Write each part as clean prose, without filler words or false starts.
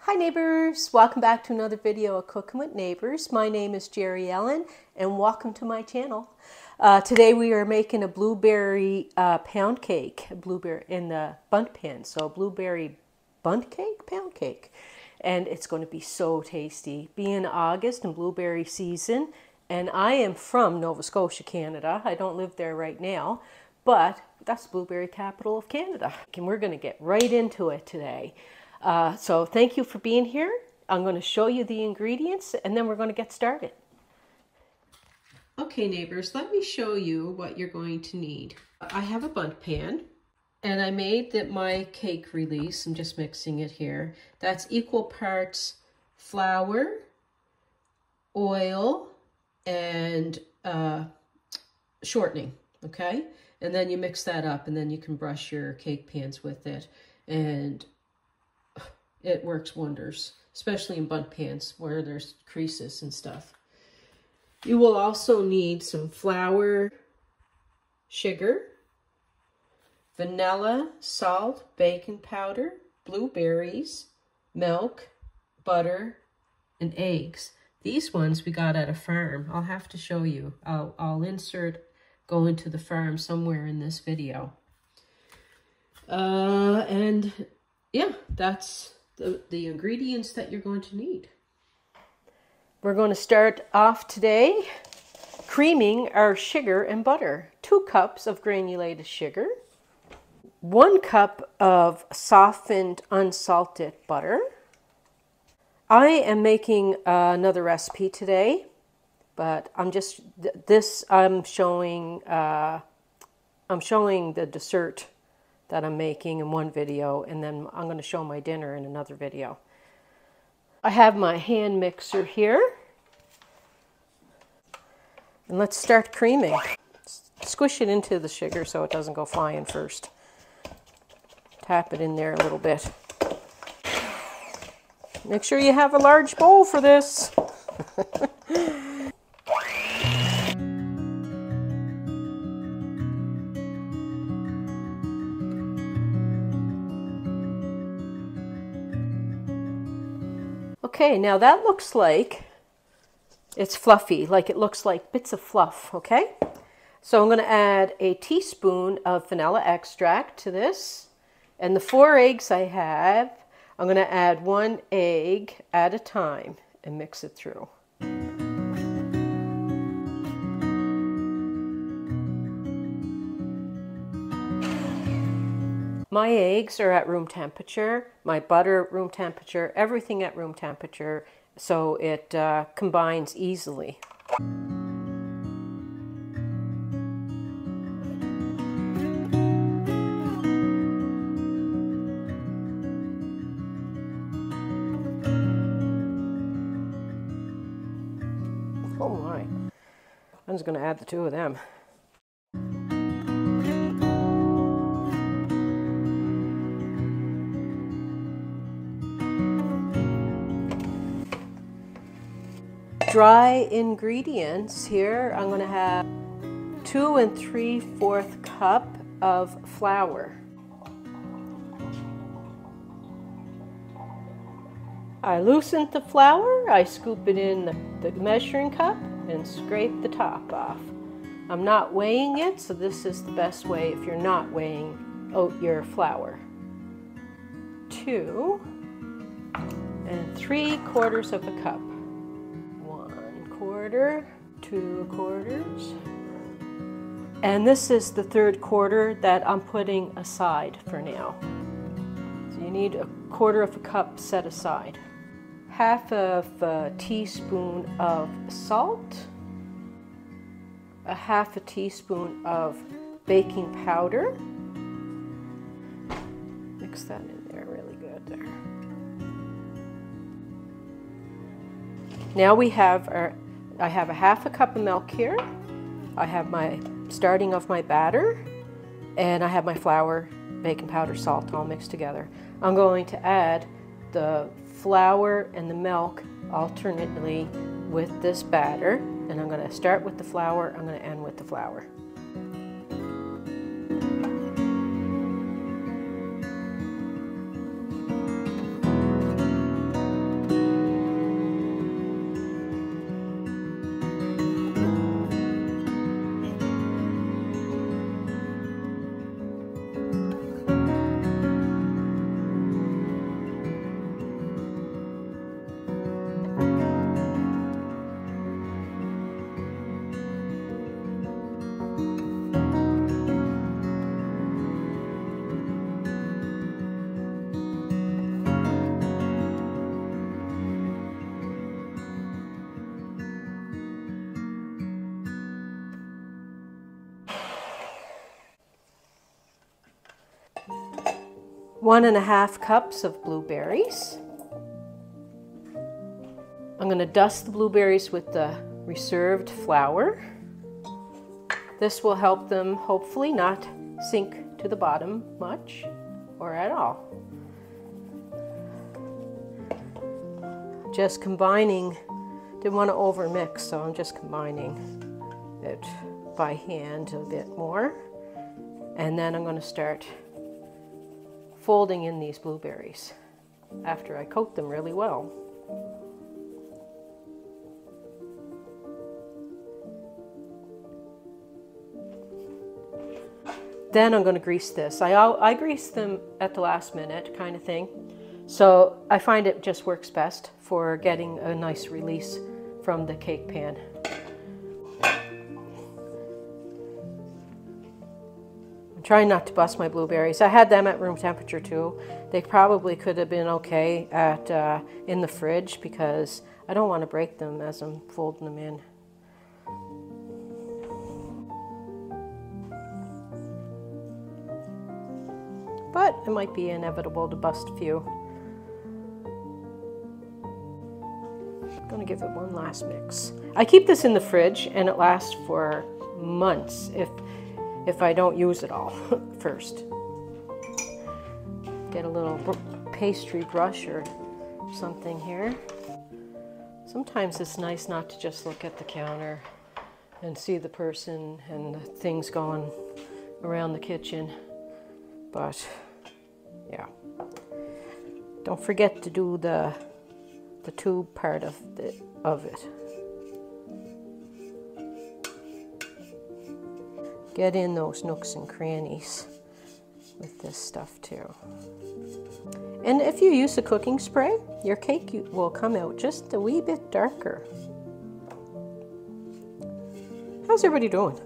Hi neighbors, welcome back to another video of Cooking with Neighbors. My name is Jerri-ellen and welcome to my channel. Today we are making a blueberry pound cake, blueberry in the Bundt pan. So blueberry Bundt cake, pound cake. And it's going to be so tasty. Being August and blueberry season, and I am from Nova Scotia, Canada. I don't live there right now, but that's the blueberry capital of Canada. And we're going to get right into it today. So thank you for being here. I'm going to show you the ingredients and then we're going to get started. Okay neighbors, let me show you what you're going to need. I have a Bundt pan and I made my cake release. I'm just mixing it here. That's equal parts flour, oil, and shortening, okay? And then you mix that up and then you can brush your cake pans with it. And it works wonders, especially in Bundt pans where there's creases and stuff. You will also need some flour, sugar, vanilla, salt, baking powder, blueberries, milk, butter, and eggs. These ones we got at a farm. I'll have to show you. I'll insert going to the farm somewhere in this video. And yeah, that's the ingredients that you're going to need. We're going to start off today creaming our sugar and butter. 2 cups of granulated sugar, 1 cup of softened unsalted butter. I am making another recipe today, but I'm showing the dessert that I'm making in one video, and then I'm going to show my dinner in another video. I have my hand mixer here, and let's start creaming. Squish it into the sugar so it doesn't go flying first. Tap it in there a little bit. Make sure you have a large bowl for this. Okay, now that looks like it's fluffy, like it looks like bits of fluff, okay? So I'm going to add a teaspoon of vanilla extract to this. And the 4 eggs I have, I'm going to add 1 egg at a time and mix it through. My eggs are at room temperature, my butter room temperature, everything at room temperature, so it combines easily. Oh my, I'm just going to add the 2 of them. Dry ingredients here, I'm going to have 2 3/4 cup of flour. I loosened the flour, I scoop it in the measuring cup and scrape the top off. I'm not weighing it, so this is the best way if you're not weighing your flour. 2 3/4 of a cup. 1/4, 2/4, and this is the 3/4 that I'm putting aside for now. So you need 1/4 of a cup set aside. 1/2 teaspoon of salt, 1/2 teaspoon of baking powder. Mix that in there really good there. Now we have I have 1/2 cup of milk here. I have my starting of my batter, and I have my flour, baking powder, salt all mixed together. I'm going to add the flour and the milk alternately with this batter, and I'm going to start with the flour, I'm going to end with the flour. 1.5 cups of blueberries. I'm going to dust the blueberries with the reserved flour. This will help them hopefully not sink to the bottom much or at all. Just combining, didn't want to overmix, so I'm just combining it by hand a bit more. And then I'm going to start folding in these blueberries after I coat them really well. Then I'm going to grease this. I grease them at the last minute kind of thing. So I find it just works best for getting a nice release from the cake pan. I'm trying not to bust my blueberries. I had them at room temperature too. They probably could have been okay at in the fridge because I don't want to break them as I'm folding them in. But it might be inevitable to bust a few. I'm going to give it one last mix. I keep this in the fridge and it lasts for months if I don't use it all first. Get a little pastry brush or something here. Sometimes it's nice not to just look at the counter and see the person and the things going around the kitchen. But yeah, don't forget to do the tube part of it. Get in those nooks and crannies with this stuff too. And if you use a cooking spray, your cake will come out just a wee bit darker. How's everybody doing?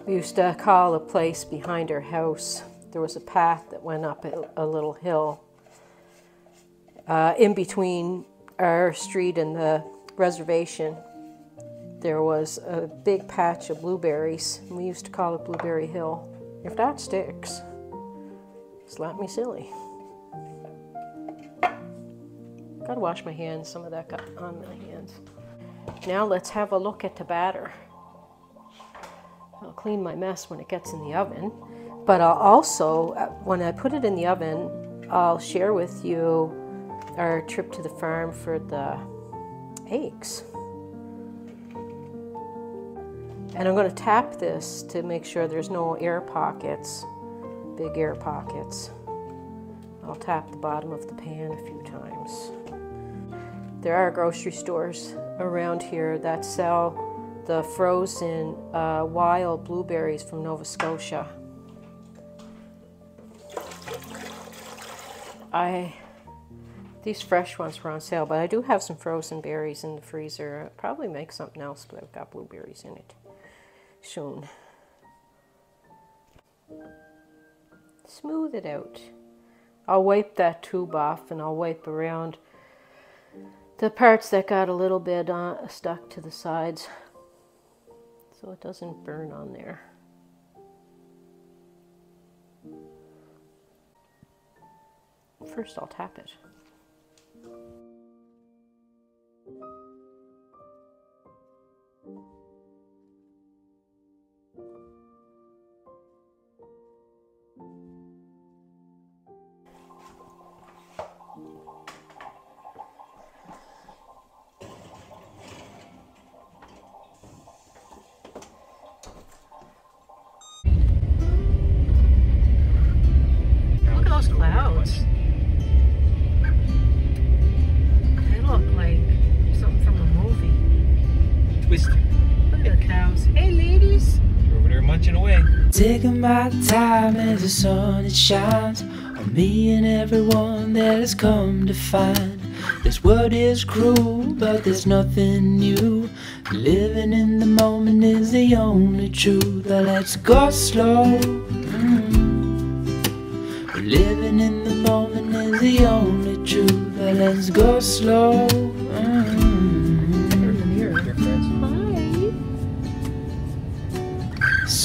We used to call a place behind our house. There was a path that went up a little hill in between our street and the reservation. There was a big patch of blueberries, and we used to call it Blueberry Hill. If that sticks, slap me silly. Gotta wash my hands, some of that got on my hands. Now let's have a look at the batter. I'll clean my mess when it gets in the oven, but I'll also, when I put it in the oven, I'll share with you our trip to the farm for the eggs. And I'm going to tap this to make sure there's no air pockets, big air pockets. I'll tap the bottom of the pan a few times. There are grocery stores around here that sell the frozen wild blueberries from Nova Scotia. These fresh ones were on sale, but I do have some frozen berries in the freezer. I'll probably make something else, but I've got blueberries in it soon. Smooth it out. I'll wipe that tube off and I'll wipe around the parts that got a little bit stuck to the sides so it doesn't burn on there. First I'll tap it. Look at those clouds. They look like something from a movie. Twist. Look at the cows. Hey ladies! We're over there munching away. Taking my time as the sun it shines on me and everyone that has come to find this world is cruel, but there's nothing new. Living in the moment is the only truth. But let's go slow. Living in the moment is the only truth. But let's go slow.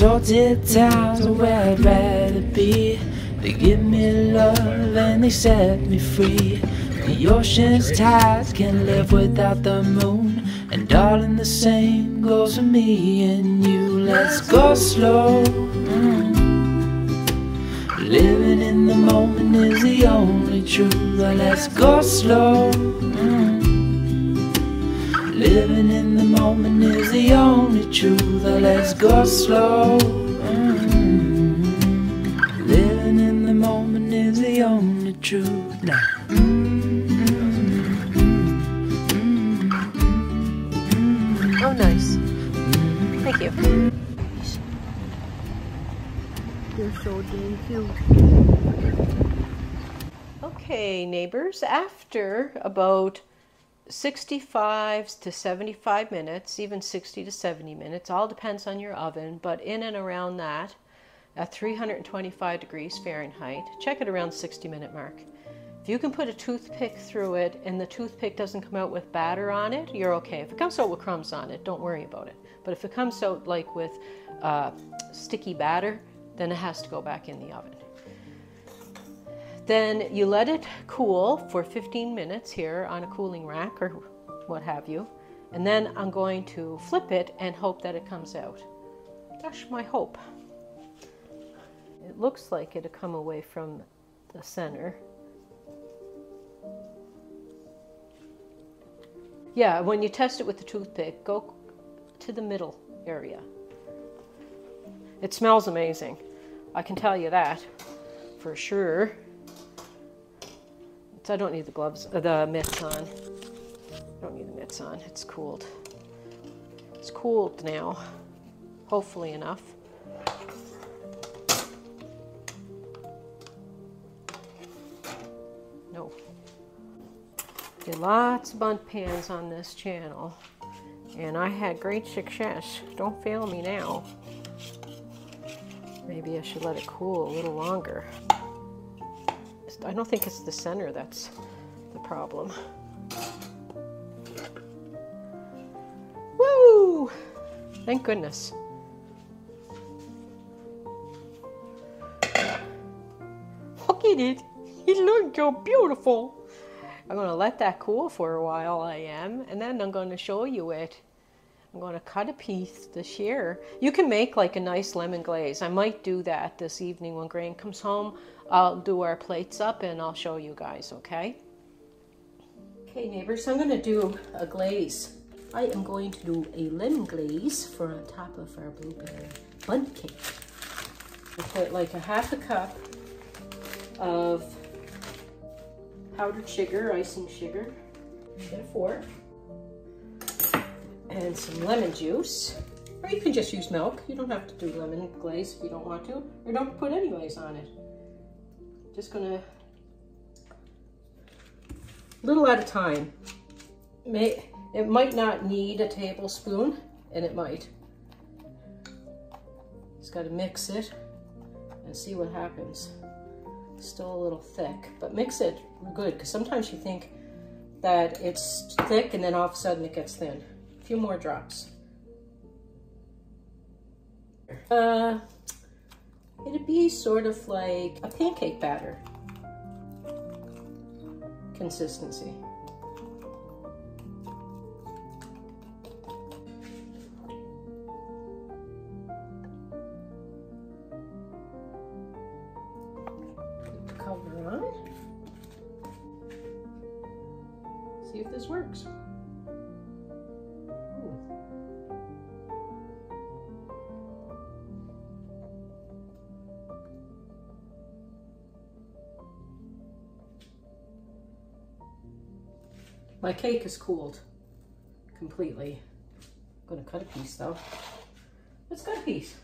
unsalted towns are where I'd rather be. They give me love and they set me free. The ocean's tides can't live without the moon, and darling, the same goes for me and you. Let's go slow. Living in the moment is the only truth. Let's go slow. Living in the moment is the only truth. Let's go slow. Living in the moment is the only truth. Now. Oh, nice. Thank you. You're so dang cute. Okay, neighbors, after about 65 to 75 minutes, even 60 to 70 minutes, all depends on your oven, but in and around that, at 325 degrees Fahrenheit, check it around 60-minute mark. If you can put a toothpick through it and the toothpick doesn't come out with batter on it, you're okay. If it comes out with crumbs on it, don't worry about it. But if it comes out like with sticky batter, then it has to go back in the oven. Then you let it cool for 15 minutes here on a cooling rack or what have you. And then I'm going to flip it and hope that it comes out. That's my hope. It looks like it'll come away from the center. Yeah, when you test it with the toothpick, go to the middle area. It smells amazing. I can tell you that for sure. I don't need the gloves, the mitts on. I don't need the mitts on. It's cooled. It's cooled now, hopefully enough. No. Did lots of Bundt pans on this channel, and I had great success. Don't fail me now. Maybe I should let it cool a little longer. I don't think it's the center that's the problem. Woo! Thank goodness. Look at it. It looks so beautiful. I'm going to let that cool for a while, I am, and then I'm going to show you it. I'm going to cut a piece to share. You can make like a nice lemon glaze. I might do that this evening when Gran comes home. I'll do our plates up and I'll show you guys, okay? Okay, neighbors, I'm going to do a glaze. I am going to do a lemon glaze for on top of our blueberry Bundt cake. I put like a half a cup of powdered sugar, icing sugar. Get a fork. And some lemon juice, or you can just use milk. You don't have to do lemon glaze if you don't want to, or don't put any glaze on it. Just gonna, little at a time. It might not need a tablespoon, and it might. Just gotta mix it and see what happens. It's still a little thick, but mix it good, because sometimes you think that it's thick and then all of a sudden it gets thin. Few more drops. It'd be sort of like a pancake batter consistency. Put the cover on. See if this works. My cake is cooled completely. I'm gonna cut a piece though. Let's cut a piece.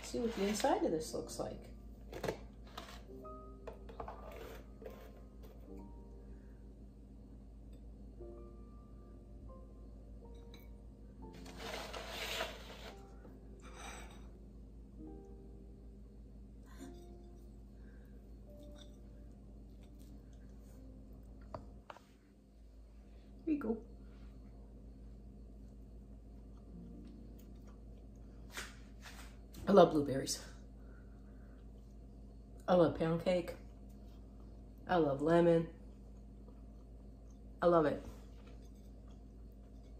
See what the inside of this looks like. Here you go. I love blueberries. I love pound cake. I love lemon. I love it.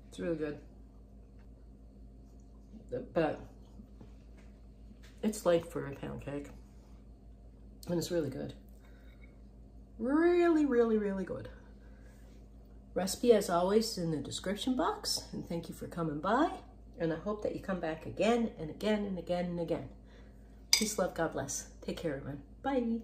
It's really good. But it's late for a pound cake. And it's really good. Really, really, really good. Recipe, as always, is in the description box. And thank you for coming by. And I hope that you come back again and again and again and again. Peace, love, God bless. Take care, everyone. Bye.